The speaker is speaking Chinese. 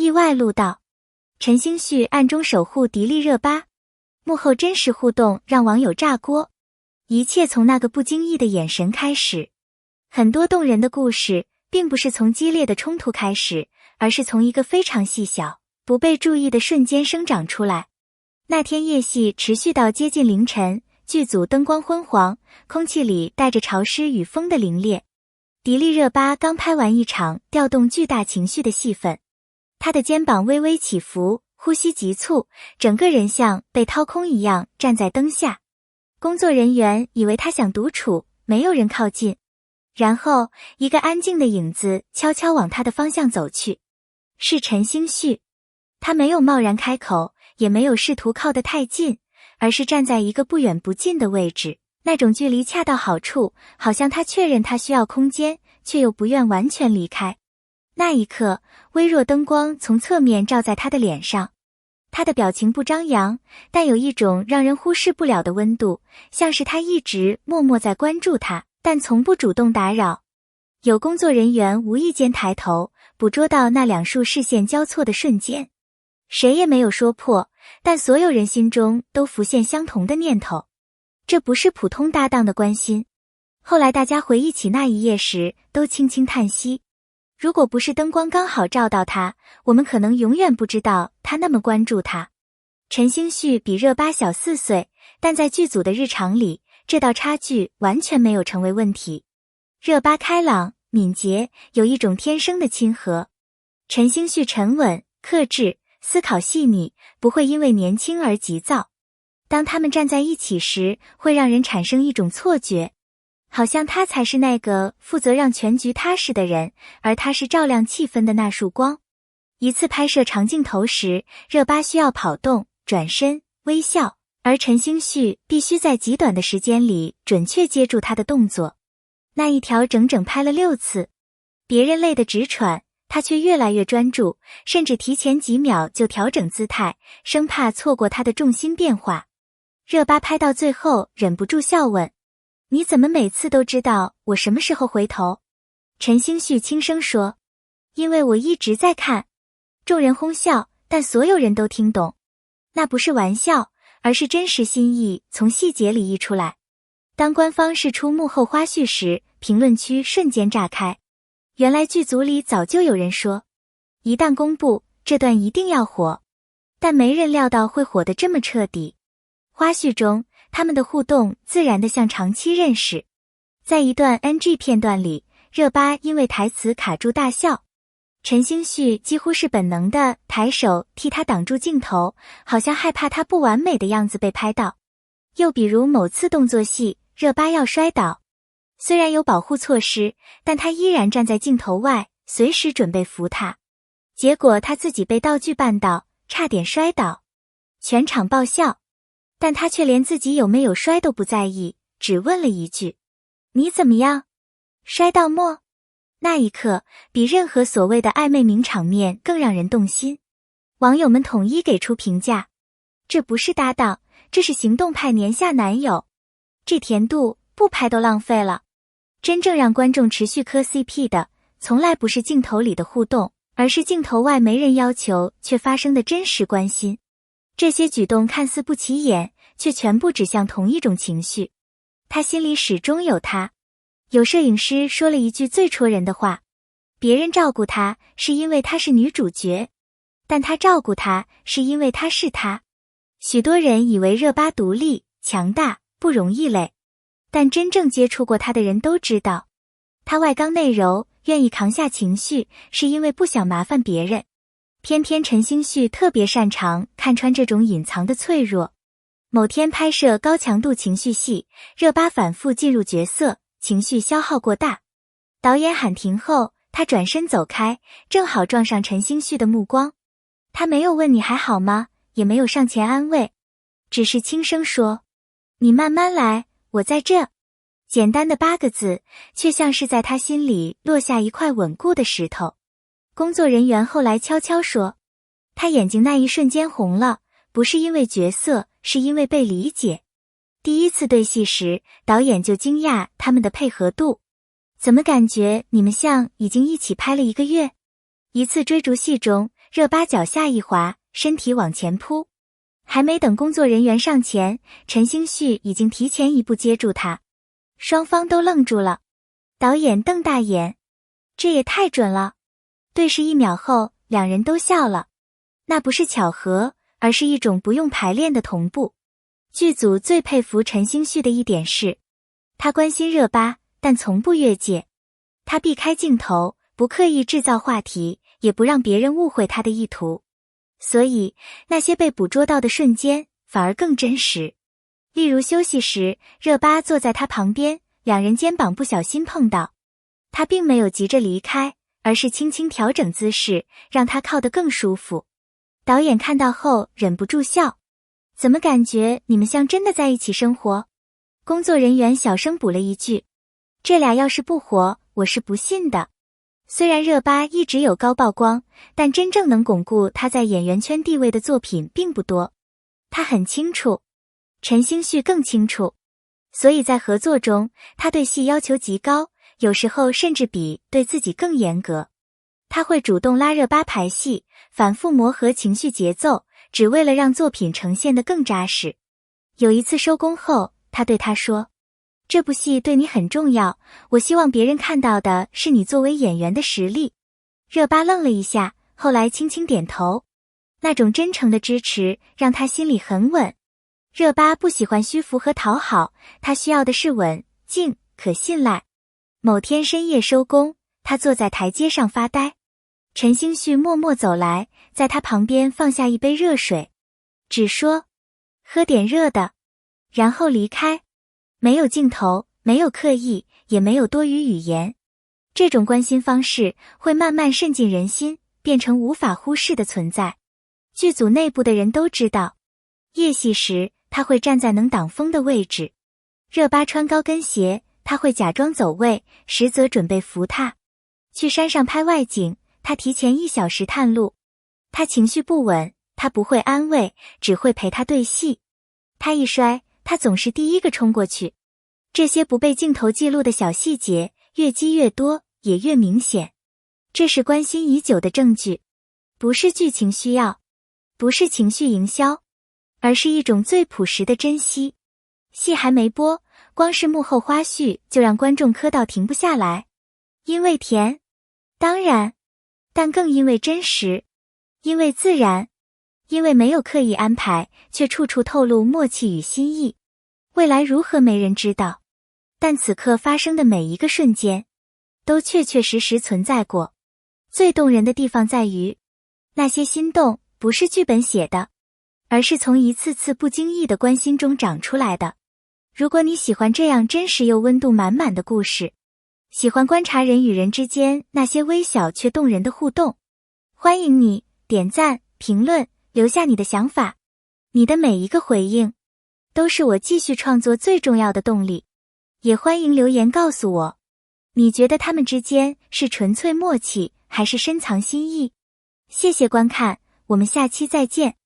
意外录到，陈星旭暗中守护迪丽热巴，幕后真实互动让网友炸锅。一切从那个不经意的眼神开始。很多动人的故事并不是从激烈的冲突开始，而是从一个非常细小、不被注意的瞬间生长出来。那天夜戏持续到接近凌晨，剧组灯光昏黄，空气里带着潮湿与风的凛冽。迪丽热巴刚拍完一场调动巨大情绪的戏份，她的肩膀微微起伏，呼吸急促，整个人像被掏空一样站在灯下。工作人员以为她想独处，没有人靠近。然后一个安静的影子悄悄往她的方向走去，是陈星旭。他没有贸然开口，也没有试图靠得太近，而是站在一个不远不近的位置，那种距离恰到好处，好像他确认他需要空间，却又不愿完全离开。那一刻，微弱灯光从侧面照在他的脸上，他的表情不张扬，但有一种让人忽视不了的温度，像是他一直默默在关注他，但从不主动打扰。有工作人员无意间抬头，捕捉到那两束视线交错的瞬间。谁也没有说破，但所有人心中都浮现相同的念头。这不是普通搭档的关心。后来大家回忆起那一夜时，都轻轻叹息。如果不是灯光刚好照到他，我们可能永远不知道他那么关注他。陈星旭比热巴小4岁，但在剧组的日常里，这道差距完全没有成为问题。热巴开朗、敏捷，有一种天生的亲和。陈星旭沉稳、克制，思考细腻，不会因为年轻而急躁。当他们站在一起时，会让人产生一种错觉，好像他才是那个负责让全局踏实的人，而他是照亮气氛的那束光。一次拍摄长镜头时，热巴需要跑动、转身、微笑，而陈星旭必须在极短的时间里准确接住他的动作。那一条整整拍了6次，别人累得直喘，他却越来越专注，甚至提前几秒就调整姿态，生怕错过他的重心变化。热巴拍到最后忍不住笑问：“你怎么每次都知道我什么时候回头？”陈星旭轻声说：“因为我一直在看。”众人哄笑，但所有人都听懂，那不是玩笑，而是真实心意从细节里溢出来。当官方释出幕后花絮时，评论区瞬间炸开。原来剧组里早就有人说，一旦公布，这段一定要火，但没人料到会火得这么彻底。花絮中，他们的互动自然的像长期认识。在一段 NG 片段里，热巴因为台词卡住大笑，陈星旭几乎是本能的抬手替他挡住镜头，好像害怕他不完美的样子被拍到。又比如某次动作戏，热巴要摔倒，虽然有保护措施，但他依然站在镜头外，随时准备扶他。结果他自己被道具绊倒，差点摔倒，全场爆笑。但他却连自己有没有摔都不在意，只问了一句：“你怎么样？摔到没？”那一刻，比任何所谓的暧昧名场面更让人动心。网友们统一给出评价：这不是搭档，这是行动派年下男友。这甜度不拍都浪费了。真正让观众持续磕 CP 的，从来不是镜头里的互动，而是镜头外没人要求却发生的真实关心。这些举动看似不起眼，却全部指向同一种情绪。他心里始终有他。有摄影师说了一句最戳人的话：别人照顾他是因为他是女主角，但他照顾他是因为他是他。许多人以为热巴独立、强大、不容易累，但真正接触过他的人都知道，他外刚内柔，愿意扛下情绪，是因为不想麻烦别人。偏偏陈星旭特别擅长看穿这种隐藏的脆弱。某天拍摄高强度情绪戏，热巴反复进入角色，情绪消耗过大。导演喊停后，他转身走开，正好撞上陈星旭的目光。他没有问你还好吗，也没有上前安慰，只是轻声说：“你慢慢来，我在这。”简单的8个字，却像是在他心里落下一块稳固的石头。工作人员后来悄悄说，他眼睛那一瞬间红了，不是因为角色，是因为被理解。第一次对戏时，导演就惊讶他们的配合度。怎么感觉你们像已经一起拍了1个月？一次追逐戏中，热巴脚下一滑，身体往前扑，还没等工作人员上前，陈星旭已经提前一步接住他。双方都愣住了，导演瞪大眼，这也太准了。对视1秒后，两人都笑了。那不是巧合，而是一种不用排练的同步。剧组最佩服陈星旭的一点是，他关心热巴，但从不越界。他避开镜头，不刻意制造话题，也不让别人误会他的意图。所以，那些被捕捉到的瞬间，反而更真实。例如休息时，热巴坐在他旁边，两人肩膀不小心碰到。他并没有急着离开，而是轻轻调整姿势，让他靠得更舒服。导演看到后忍不住笑，怎么感觉你们像真的在一起生活？工作人员小声补了一句，这俩要是不活，我是不信的。虽然热巴一直有高曝光，但真正能巩固她在演员圈地位的作品并不多。他很清楚，陈星旭更清楚，所以在合作中，他对戏要求极高，有时候甚至比对自己更严格。他会主动拉热巴排戏，反复磨合情绪节奏，只为了让作品呈现得更扎实。有一次收工后，他对她说，这部戏对你很重要，我希望别人看到的是你作为演员的实力。热巴愣了一下，后来轻轻点头。那种真诚的支持让他心里很稳。热巴不喜欢虚浮和讨好，她需要的是稳静、可信赖。某天深夜收工，他坐在台阶上发呆。陈星旭默默走来，在他旁边放下一杯热水，只说喝点热的，然后离开。没有镜头，没有刻意，也没有多余语言。这种关心方式会慢慢渗进人心，变成无法忽视的存在。剧组内部的人都知道，夜戏时他会站在能挡风的位置。热巴穿高跟鞋，他会假装走位，实则准备扶她。去山上拍外景，他提前1小时探路。他情绪不稳，他不会安慰，只会陪他对戏。他一摔，他总是第一个冲过去。这些不被镜头记录的小细节，越积越多，也越明显。这是关心已久的证据，不是剧情需要，不是情绪营销，而是一种最朴实的珍惜。戏还没播，光是幕后花絮就让观众磕到停不下来。因为甜，当然，但更因为真实，因为自然，因为没有刻意安排，却处处透露默契与心意。未来如何没人知道，但此刻发生的每一个瞬间，都确确实实存在过。最动人的地方在于，那些心动不是剧本写的，而是从一次次不经意的关心中长出来的。如果你喜欢这样真实又温度满满的故事，喜欢观察人与人之间那些微小却动人的互动，欢迎你点赞、评论，留下你的想法。你的每一个回应，都是我继续创作最重要的动力。也欢迎留言告诉我，你觉得他们之间是纯粹默契，还是深藏心意？谢谢观看，我们下期再见。